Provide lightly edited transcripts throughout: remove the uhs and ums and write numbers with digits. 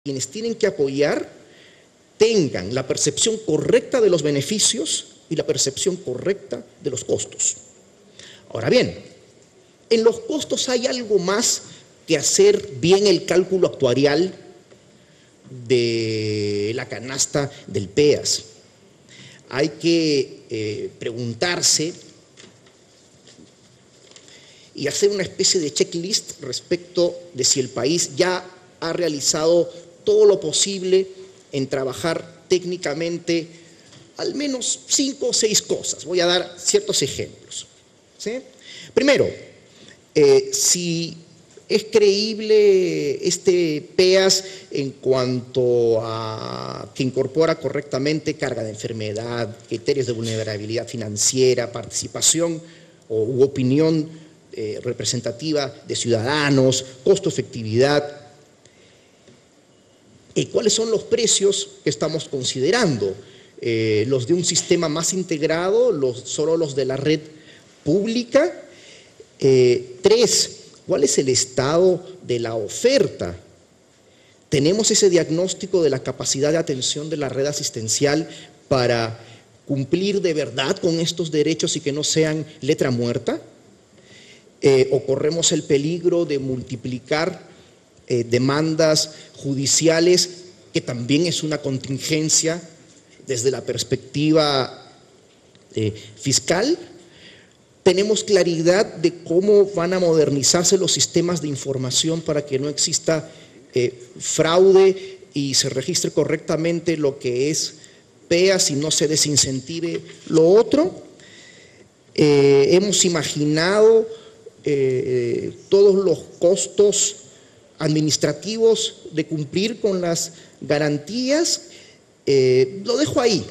quienes tienen que apoyar tengan la percepción correcta de los beneficios y la percepción correcta de los costos. Ahora bien, en los costos hay algo más que hacer bien el cálculo actuarial de la canasta del PEAS. Hay que preguntarse y hacer una especie de checklist respecto de si el país ya ha realizado todo lo posible en trabajar técnicamente al menos 5 o 6 cosas. Voy a dar ciertos ejemplos, ¿sí? Primero, si es creíble este PEAS en cuanto a que incorpora correctamente carga de enfermedad, criterios de vulnerabilidad financiera, participación u opinión representativa de ciudadanos, costo-efectividad. ¿Cuáles son los precios que estamos considerando? ¿Los de un sistema más integrado, solo los de la red pública? 3, ¿cuál es el estado de la oferta? ¿Tenemos ese diagnóstico de la capacidad de atención de la red asistencial para cumplir de verdad con estos derechos y que no sean letra muerta? ¿O corremos el peligro de multiplicar demandas judiciales, que también es una contingencia desde la perspectiva fiscal? ¿Tenemos claridad de cómo van a modernizarse los sistemas de información para que no exista fraude y se registre correctamente lo que es PEAS y no se desincentive lo otro? Hemos imaginado todos los costos administrativos de cumplir con las garantías. Lo dejo ahí.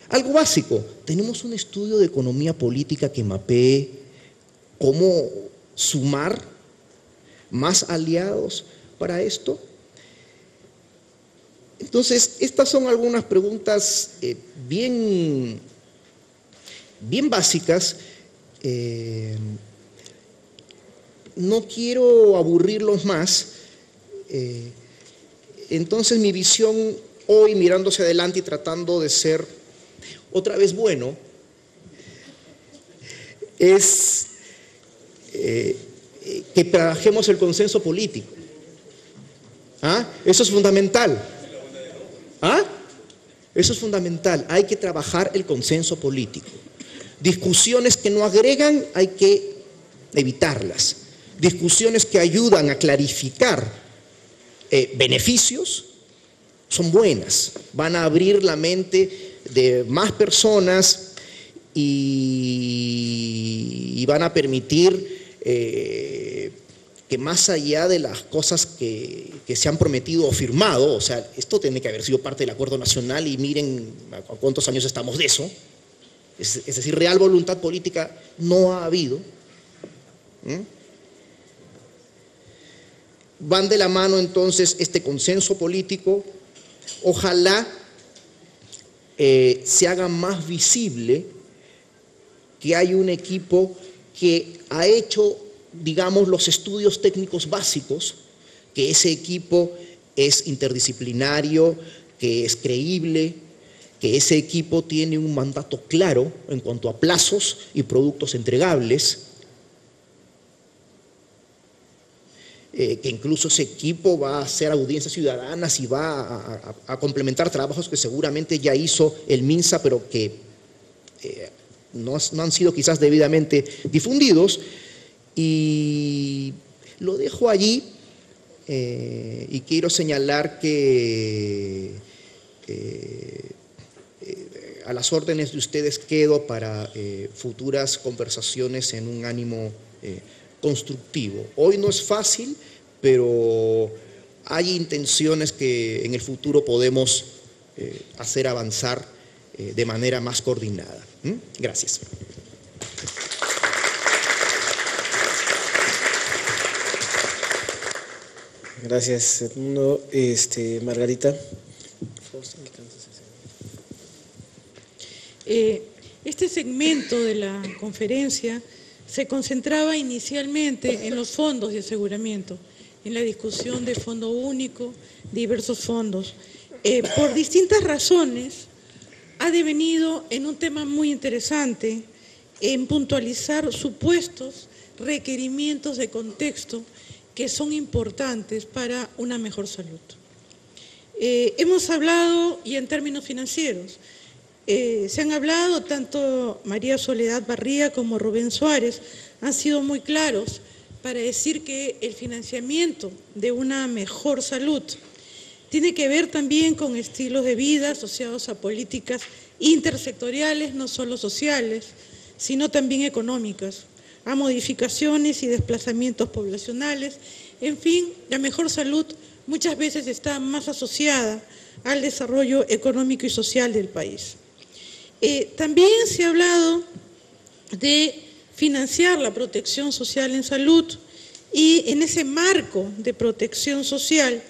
Algo básico, tenemos un estudio de economía política que mapee cómo sumar más aliados para esto. Entonces, estas son algunas preguntas bien básicas. No quiero aburrirlos más. Entonces, mi visión hoy, mirando hacia adelante y tratando de ser otra vez bueno, es que trabajemos el consenso político. ¿Ah? Eso es fundamental. ¿Ah? Eso es fundamental. Hay que trabajar el consenso político. Discusiones que no agregan hay que evitarlas. Discusiones que ayudan a clarificar beneficios son buenas. Van a abrir la mente de más personas y van a permitir que más allá de las cosas que se han prometido o firmado, o sea, esto tiene que haber sido parte del acuerdo nacional y miren a cuántos años estamos de eso, es decir, real voluntad política no ha habido. Van de la mano entonces este consenso político. Ojalá se haga más visible que hay un equipo que ha hecho, digamos, los estudios técnicos básicos, que ese equipo es interdisciplinario, que es creíble, que ese equipo tiene un mandato claro en cuanto a plazos y productos entregables, que incluso ese equipo va a hacer audiencias ciudadanas y va a complementar trabajos que seguramente ya hizo el MINSA, pero que no han sido quizás debidamente difundidos. Y lo dejo allí y quiero señalar que a las órdenes de ustedes quedo para futuras conversaciones en un ánimo constructivo. Hoy no es fácil, pero hay intenciones que en el futuro podemos hacer avanzar de manera más coordinada. Gracias. Gracias, Edmundo. Margarita. Este segmento de la conferencia se concentraba inicialmente en los fondos de aseguramiento, en la discusión de Fondo Único, diversos fondos. Por distintas razones, ha devenido en un tema muy interesante en puntualizar supuestos requerimientos de contexto que son importantes para una mejor salud. Hemos hablado, y en términos financieros, se han hablado, tanto María Soledad Barría como Rubén Suárez han sido muy claros para decir que el financiamiento de una mejor salud tiene que ver también con estilos de vida asociados a políticas intersectoriales, no solo sociales, sino también económicas, a modificaciones y desplazamientos poblacionales. En fin, la mejor salud muchas veces está más asociada al desarrollo económico y social del país. También se ha hablado de financiar la protección social en salud, y en ese marco de protección social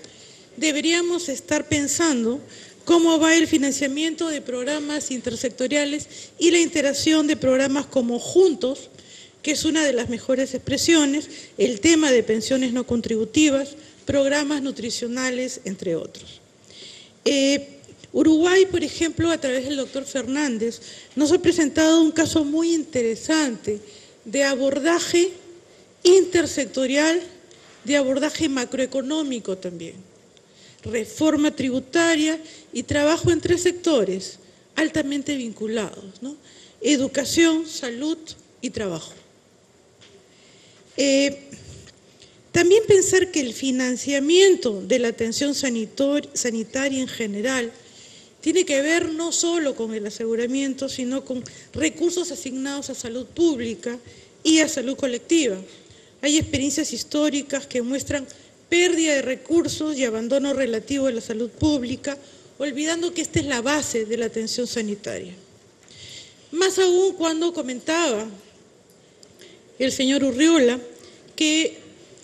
deberíamos estar pensando cómo va el financiamiento de programas intersectoriales y la interacción de programas como Juntos, que es una de las mejores expresiones, el tema de pensiones no contributivas, programas nutricionales, entre otros. Uruguay, por ejemplo, a través del doctor Fernández, nos ha presentado un caso muy interesante de abordaje intersectorial, de abordaje macroeconómico también. Reforma tributaria y trabajo en 3 sectores altamente vinculados, ¿no? Educación, salud y trabajo. También pensar que el financiamiento de la atención sanitaria en general tiene que ver no solo con el aseguramiento, sino con recursos asignados a salud pública y a salud colectiva. Hay experiencias históricas que muestran pérdida de recursos y abandono relativo de la salud pública, olvidando que esta es la base de la atención sanitaria. Más aún cuando comentaba el señor Urriola que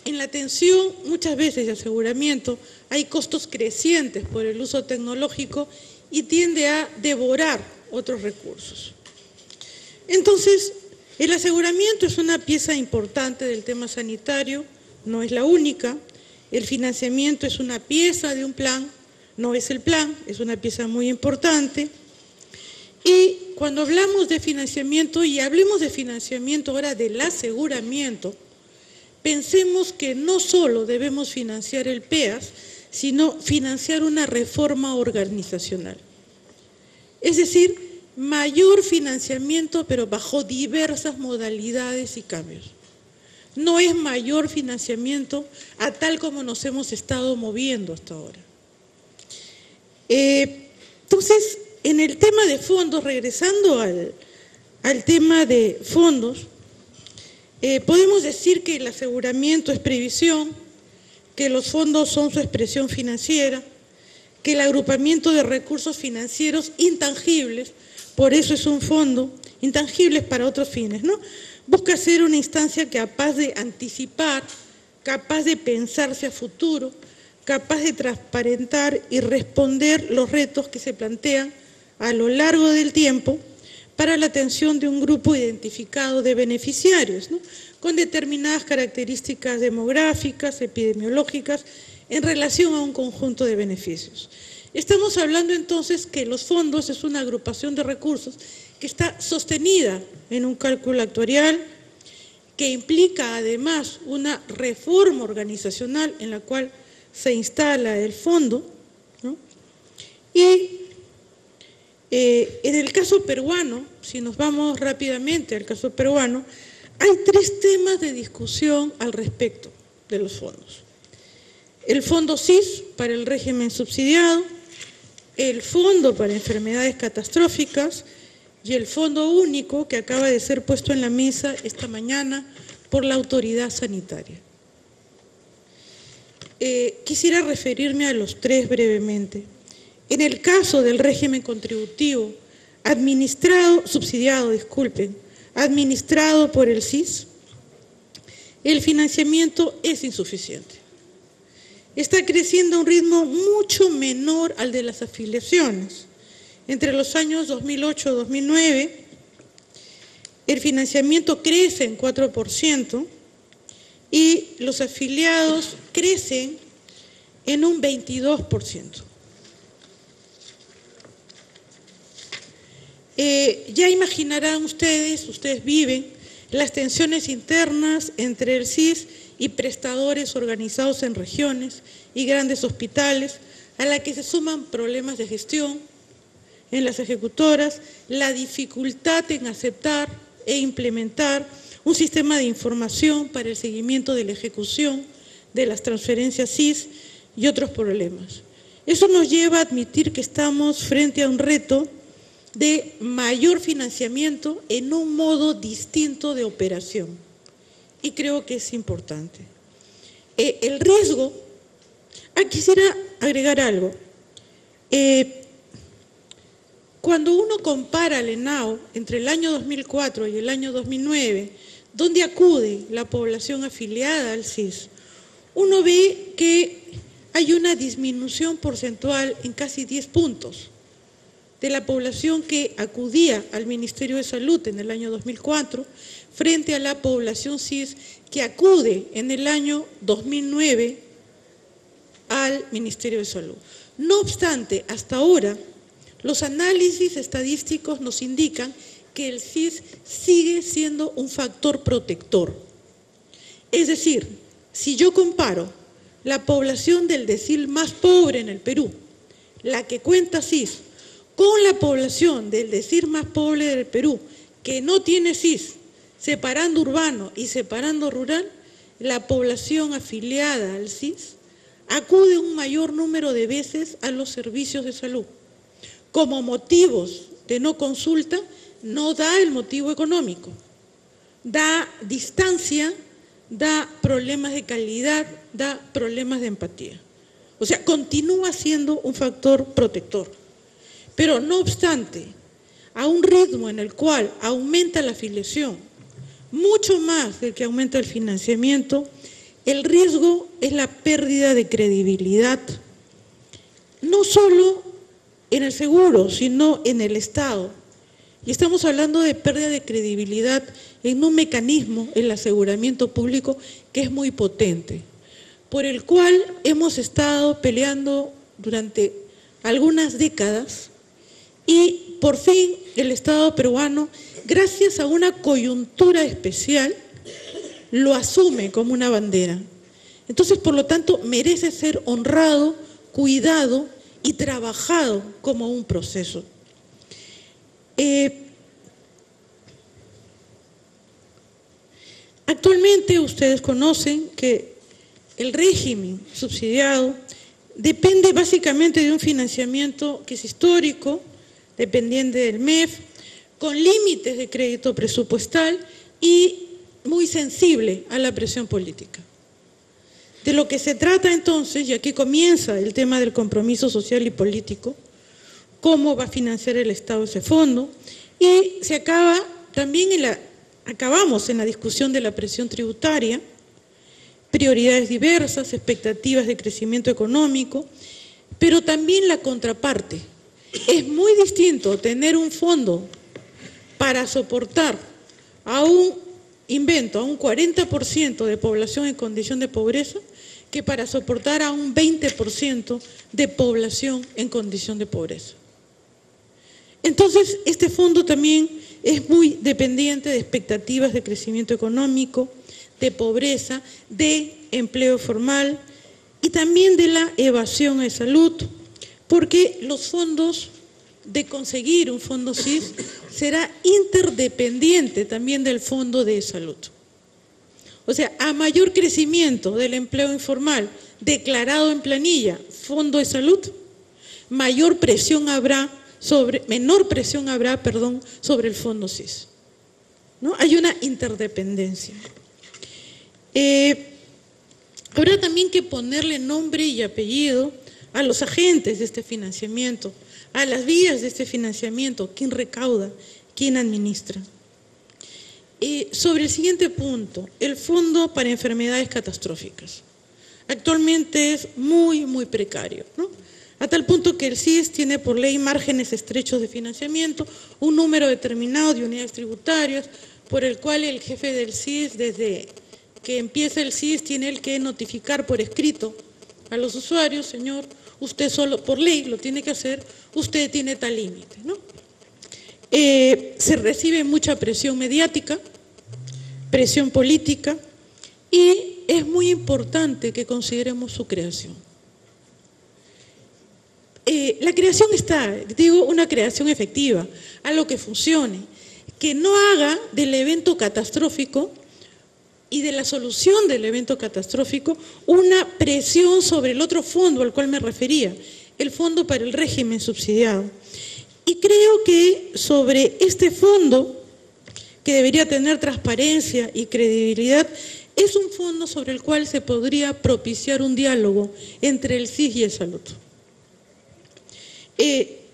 en la atención muchas veces de aseguramiento hay costos crecientes por el uso tecnológico y tiende a devorar otros recursos. Entonces, el aseguramiento es una pieza importante del tema sanitario, no es la única. El financiamiento es una pieza de un plan, no es el plan, es una pieza muy importante. Y cuando hablamos de financiamiento, y hablemos de financiamiento ahora del aseguramiento, pensemos que no solo debemos financiar el PEAS, sino financiar una reforma organizacional. Es decir, mayor financiamiento, pero bajo diversas modalidades y cambios. No es mayor financiamiento a tal como nos hemos estado moviendo hasta ahora. Entonces, en el tema de fondos, regresando al tema de fondos, podemos decir que el aseguramiento es previsión, que los fondos son su expresión financiera, que el agrupamiento de recursos financieros intangibles, por eso es un fondo, intangibles para otros fines, ¿no? Busca ser una instancia capaz de anticipar, capaz de pensarse a futuro, capaz de transparentar y responder los retos que se plantean a lo largo del tiempo para la atención de un grupo identificado de beneficiarios, ¿no? Con determinadas características demográficas, epidemiológicas, en relación a un conjunto de beneficios. Estamos hablando entonces que los fondos es una agrupación de recursos que está sostenida en un cálculo actuarial que implica además una reforma organizacional en la cual se instala el fondo, ¿no? Y en el caso peruano, si nos vamos rápidamente al caso peruano, hay 3 temas de discusión al respecto de los fondos. El fondo SIS para el régimen subsidiado, el fondo para enfermedades catastróficas y el fondo único que acaba de ser puesto en la mesa esta mañana por la autoridad sanitaria. Quisiera referirme a los 3 brevemente. En el caso del régimen contributivo, subsidiado por el SIS, el financiamiento es insuficiente. Está creciendo a un ritmo mucho menor al de las afiliaciones. Entre los años 2008 y 2009, el financiamiento crece en 4%, y los afiliados crecen en un 22%. Ya imaginarán ustedes viven las tensiones internas entre el CIS y prestadores organizados en regiones y grandes hospitales, a la que se suman problemas de gestión en las ejecutoras, la dificultad en aceptar e implementar un sistema de información para el seguimiento de la ejecución de las transferencias CIS y otros problemas. Eso nos lleva a admitir que estamos frente a un reto de mayor financiamiento en un modo distinto de operación. Y creo que es importante. El riesgo, quisiera agregar algo. Cuando uno compara el ENAO entre el año 2004 y el año 2009, donde acude la población afiliada al CIS, uno ve que hay una disminución porcentual en casi 10 puntos de la población que acudía al Ministerio de Salud en el año 2004 frente a la población CIS que acude en el año 2009 al Ministerio de Salud. No obstante, hasta ahora, los análisis estadísticos nos indican que el CIS sigue siendo un factor protector. Es decir, si yo comparo la población del decil más pobre en el Perú, la que cuenta CIS, con la población del decil más pobre del Perú, que no tiene CIS, separando urbano y separando rural, la población afiliada al CIS acude un mayor número de veces a los servicios de salud. Como motivos de no consulta, no da el motivo económico, da distancia, da problemas de calidad, da problemas de empatía. O sea, continúa siendo un factor protector. Pero no obstante, a un ritmo en el cual aumenta la afiliación, mucho más del que aumenta el financiamiento, el riesgo es la pérdida de credibilidad, no solo en el seguro, sino en el Estado. Y estamos hablando de pérdida de credibilidad en un mecanismo, el aseguramiento público, que es muy potente, por el cual hemos estado peleando durante algunas décadas y por fin el Estado peruano, gracias a una coyuntura especial, lo asume como una bandera. Entonces, por lo tanto, merece ser honrado, cuidado y trabajado como un proceso. Actualmente ustedes conocen que el régimen subsidiado depende básicamente de un financiamiento que es histórico, dependiente del MEF, con límites de crédito presupuestal y muy sensible a la presión política. De lo que se trata entonces, y aquí comienza el tema del compromiso social y político, cómo va a financiar el Estado ese fondo, y se acaba también acabamos en la discusión de la presión tributaria, prioridades diversas, expectativas de crecimiento económico, pero también la contraparte. Es muy distinto tener un fondo para soportar a un 40% de población en condición de pobreza, que para soportar a un 20% de población en condición de pobreza. Entonces, este fondo también es muy dependiente de expectativas de crecimiento económico, de pobreza, de empleo formal y también de la evasión de salud, porque los fondos de conseguir un fondo CIS será interdependiente también del fondo de salud. O sea, a mayor crecimiento del empleo informal declarado en planilla, fondo de salud, menor presión habrá sobre el fondo CIS, ¿no? Hay una interdependencia. Habrá también que ponerle nombre y apellido a los agentes de este financiamiento, a las vías de este financiamiento, quién recauda, quién administra. Sobre el siguiente punto, el Fondo para Enfermedades Catastróficas. Actualmente es muy, muy precario, ¿no? A tal punto que el CIS tiene por ley márgenes estrechos de financiamiento, un número determinado de unidades tributarias, por el cual el jefe del CIS desde que empieza el CIS tiene el que notificar por escrito a los usuarios, señor, usted solo por ley lo tiene que hacer, usted tiene tal límite, ¿no? Se recibe mucha presión mediática, presión política, y es muy importante que consideremos su creación. La creación está, digo, una creación efectiva, algo que funcione, que no haga del evento catastrófico y de la solución del evento catastrófico una presión sobre el otro fondo al cual me refería, el fondo para el régimen subsidiado. Y creo que sobre este fondo, que debería tener transparencia y credibilidad, es un fondo sobre el cual se podría propiciar un diálogo entre el CIS y el Salud.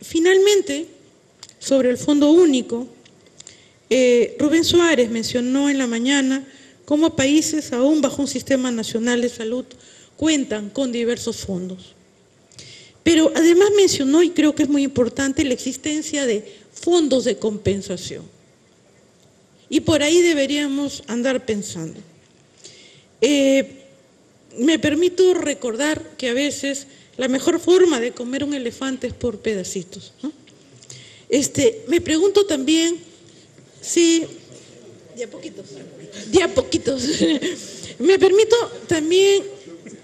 Finalmente, sobre el Fondo Único, Rubén Suárez mencionó en la mañana cómo países aún bajo un sistema nacional de salud cuentan con diversos fondos. Pero además mencionó, y creo que es muy importante, la existencia de fondos de compensación. Y por ahí deberíamos andar pensando. Me permito recordar que a veces la mejor forma de comer un elefante es por pedacitos, ¿no? Me pregunto también si... De a poquitos. Me permito también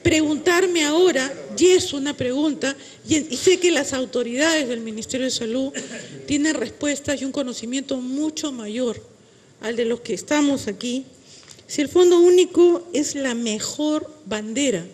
preguntarme ahora, y es una pregunta, y sé que las autoridades del Ministerio de Salud tienen respuestas y un conocimiento mucho mayor al de los que estamos aquí, si el Fondo Único es la mejor bandera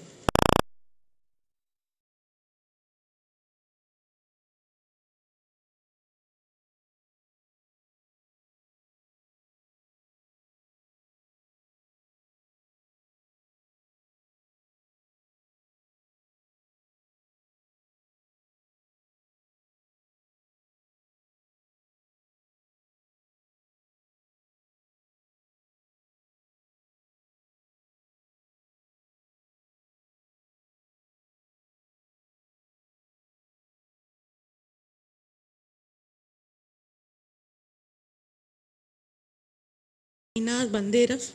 banderas.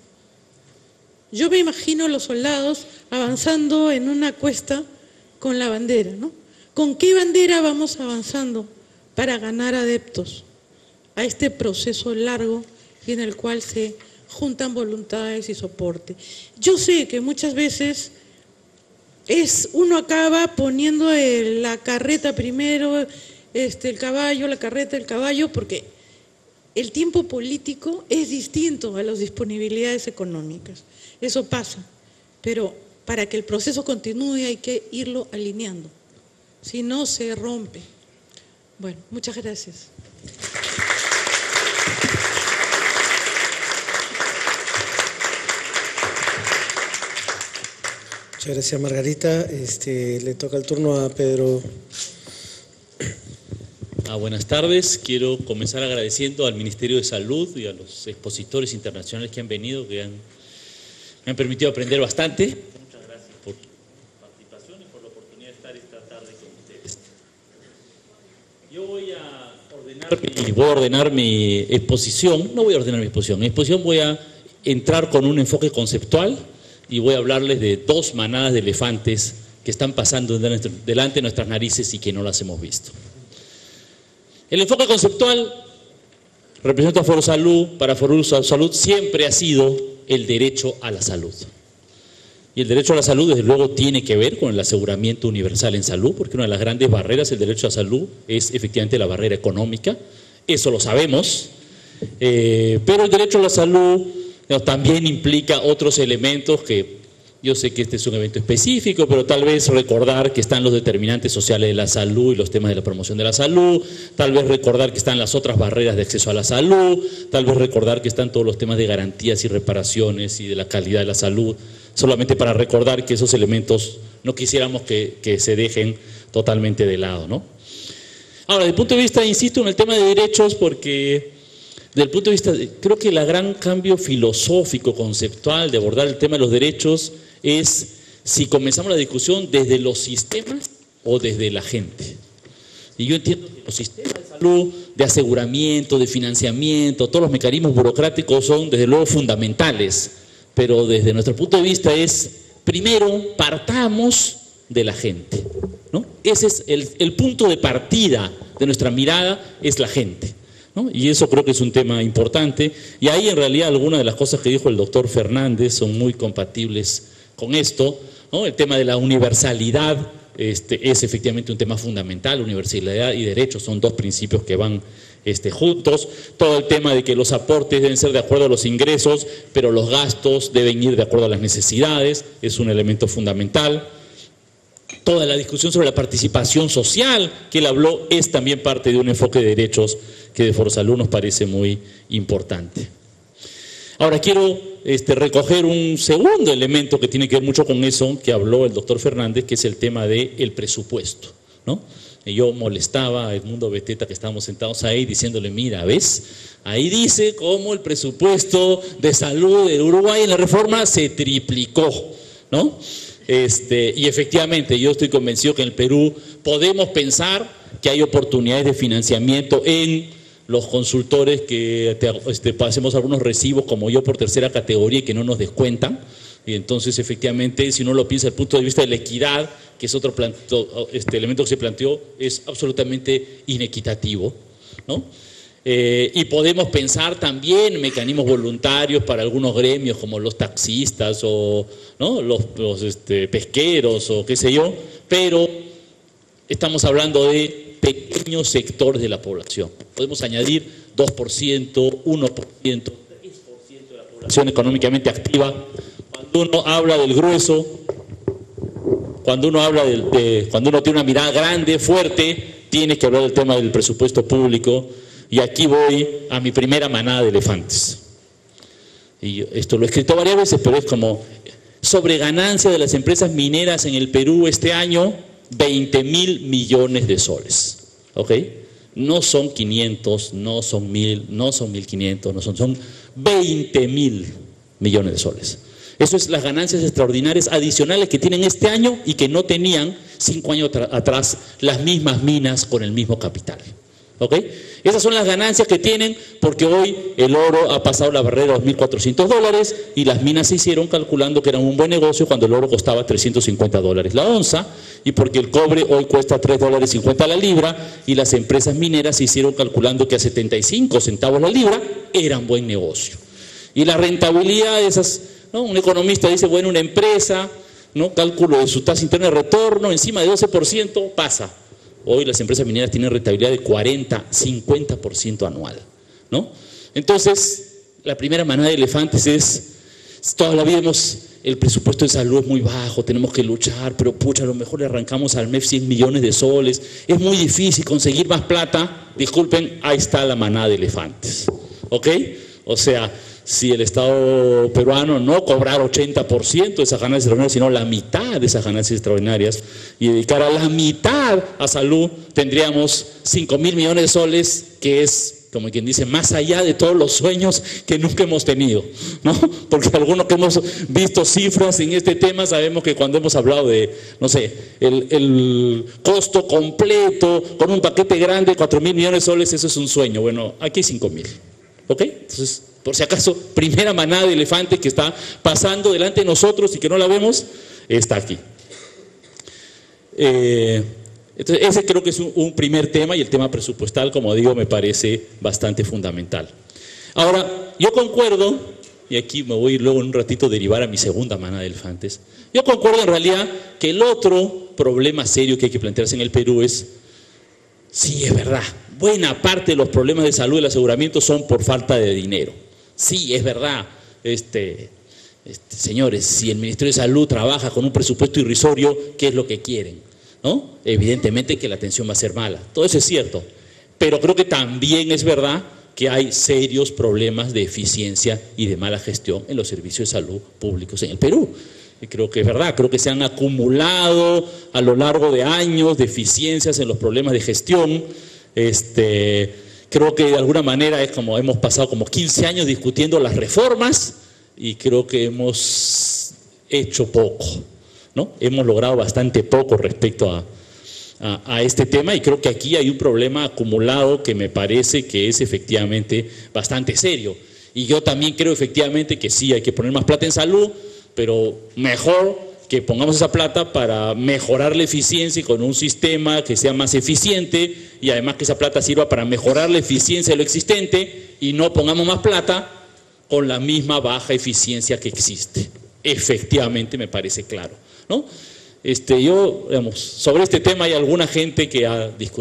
Yo me imagino a los soldados avanzando en una cuesta con la bandera, ¿no? ¿Con qué bandera vamos avanzando para ganar adeptos a este proceso largo y en el cual se juntan voluntades y soporte? Yo sé que muchas veces uno acaba poniendo la carreta primero, el caballo, la carreta, el caballo, porque el tiempo político es distinto a las disponibilidades económicas. Eso pasa, pero para que el proceso continúe hay que irlo alineando. Si no, se rompe. Bueno, muchas gracias. Muchas gracias, Margarita. Le toca el turno a Pedro. Buenas tardes. Quiero comenzar agradeciendo al Ministerio de Salud y a los expositores internacionales que han venido, que me han permitido aprender bastante. Muchas gracias por su participación y por la oportunidad de estar esta tarde con ustedes. Yo voy a ordenar mi exposición. No voy a ordenar mi exposición. Mi exposición voy a entrar con un enfoque conceptual y voy a hablarles de dos manadas de elefantes que están pasando delante de nuestras narices y que no las hemos visto. El enfoque conceptual, represento a Foro Salud, para Foro Salud siempre ha sido el derecho a la salud. Y el derecho a la salud, desde luego, tiene que ver con el aseguramiento universal en salud, porque una de las grandes barreras del derecho a la salud es efectivamente la barrera económica, eso lo sabemos, pero el derecho a la salud también implica otros elementos que yo sé que este es un evento específico, pero tal vez recordar que están los determinantes sociales de la salud y los temas de la promoción de la salud, tal vez recordar que están las otras barreras de acceso a la salud, tal vez recordar que están todos los temas de garantías y reparaciones y de la calidad de la salud, solamente para recordar que esos elementos no quisiéramos que se dejen totalmente de lado, ¿no? Ahora, desde el punto de vista, insisto en el tema de derechos, porque desde el punto de vista, creo que el gran cambio filosófico, conceptual de abordar el tema de los derechos es si comenzamos la discusión desde los sistemas o desde la gente. Y yo entiendo que los sistemas de salud, de aseguramiento, de financiamiento, todos los mecanismos burocráticos son desde luego fundamentales, pero desde nuestro punto de vista es, primero, partamos de la gente, ¿no? Ese es el punto de partida de nuestra mirada, es la gente, ¿no? Y eso creo que es un tema importante, y ahí en realidad algunas de las cosas que dijo el doctor Fernández son muy compatibles con esto, ¿no? El tema de la universalidad es efectivamente un tema fundamental. Universalidad y derechos son dos principios que van juntos. Todo el tema de que los aportes deben ser de acuerdo a los ingresos, pero los gastos deben ir de acuerdo a las necesidades, es un elemento fundamental. Toda la discusión sobre la participación social que él habló es también parte de un enfoque de derechos que de Foro Salud nos parece muy importante. Ahora quiero recoger un segundo elemento que tiene que ver mucho con eso que habló el doctor Fernández, que es el tema del presupuesto, ¿no? Y yo molestaba a Edmundo Beteta, que estábamos sentados ahí, diciéndole, mira, ¿ves? Ahí dice cómo el presupuesto de salud de Uruguay en la reforma se triplicó, ¿no? Y efectivamente, yo estoy convencido que en el Perú podemos pensar que hay oportunidades de financiamiento en los consultores que pasemos algunos recibos como yo por tercera categoría y que no nos descuentan. Y entonces, efectivamente, si uno lo piensa desde el punto de vista de la equidad, que es otro elemento que se planteó, es absolutamente inequitativo, ¿no? Y podemos pensar también en mecanismos voluntarios para algunos gremios como los taxistas o, ¿no?, los pesqueros o qué sé yo, pero estamos hablando de pequeños sectores de la población. Podemos añadir 2%, 1%, 3% de la población económicamente activa. Cuando uno habla del grueso, cuando uno habla cuando uno tiene una mirada grande, fuerte, tiene que hablar del tema del presupuesto público. Y aquí voy a mi primera manada de elefantes. Y esto lo he escrito varias veces, pero es como sobre ganancia de las empresas mineras en el Perú este año, 20.000 millones de soles. ¿Ok? No son 500, no son 1.000, no son 1.500, son 20.000 millones de soles. Eso es las ganancias extraordinarias adicionales que tienen este año y que no tenían 5 años atrás las mismas minas con el mismo capital. ¿Ok? Esas son las ganancias que tienen porque hoy el oro ha pasado la barrera de $2.400 y las minas se hicieron calculando que era un buen negocio cuando el oro costaba $350 la onza y porque el cobre hoy cuesta $3.50 la libra y las empresas mineras se hicieron calculando que a 75 centavos la libra era un buen negocio. Y la rentabilidad de esas, ¿no? Un economista dice, bueno, una empresa, ¿no?, cálculo de su tasa interna de retorno encima de 12% pasa. Hoy las empresas mineras tienen rentabilidad de 40, 50% anual, ¿no? Entonces, la primera manada de elefantes es, toda la vida el presupuesto de salud es muy bajo, tenemos que luchar, pero pucha, a lo mejor le arrancamos al MEF 100 millones de soles, es muy difícil conseguir más plata, disculpen, ahí está la manada de elefantes, ¿ok? O sea, si el Estado peruano no cobrara 80% de esas ganancias extraordinarias, sino la mitad de esas ganancias extraordinarias y dedicara la mitad a salud, tendríamos 5.000 millones de soles, que es, como quien dice, más allá de todos los sueños que nunca hemos tenido, ¿no? Porque algunos que hemos visto cifras en este tema sabemos que cuando hemos hablado de, no sé, el costo completo con un paquete grande, 4.000 millones de soles, eso es un sueño. Bueno, aquí hay 5.000, ¿ok? Entonces, por si acaso, primera manada de elefantes que está pasando delante de nosotros y que no la vemos, está aquí. Entonces, ese creo que es un primer tema, y el tema presupuestal, como digo, me parece bastante fundamental. Ahora, yo concuerdo, y aquí me voy luego en un ratito a derivar a mi segunda manada de elefantes, yo concuerdo en realidad que el otro problema serio que hay que plantearse en el Perú es, sí, es verdad, buena parte de los problemas de salud y el aseguramiento son por falta de dinero. Sí, es verdad, señores, si el Ministerio de Salud trabaja con un presupuesto irrisorio, ¿qué es lo que quieren? ¿No? Evidentemente que la atención va a ser mala, todo eso es cierto, pero creo que también es verdad que hay serios problemas de eficiencia y de mala gestión en los servicios de salud públicos en el Perú. Y creo que es verdad, creo que se han acumulado a lo largo de años deficiencias en los problemas de gestión. Creo que de alguna manera es como hemos pasado como 15 años discutiendo las reformas y creo que hemos hecho poco, ¿no? Hemos logrado bastante poco respecto a este tema y creo que aquí hay un problema acumulado que me parece que es efectivamente bastante serio. Y yo también creo efectivamente que sí, hay que poner más plata en salud, pero mejor que pongamos esa plata para mejorar la eficiencia y con un sistema que sea más eficiente, y además que esa plata sirva para mejorar la eficiencia de lo existente, y no pongamos más plata con la misma baja eficiencia que existe. Efectivamente me parece claro, ¿no? Yo, digamos, sobre este tema hay alguna gente que ha discutido.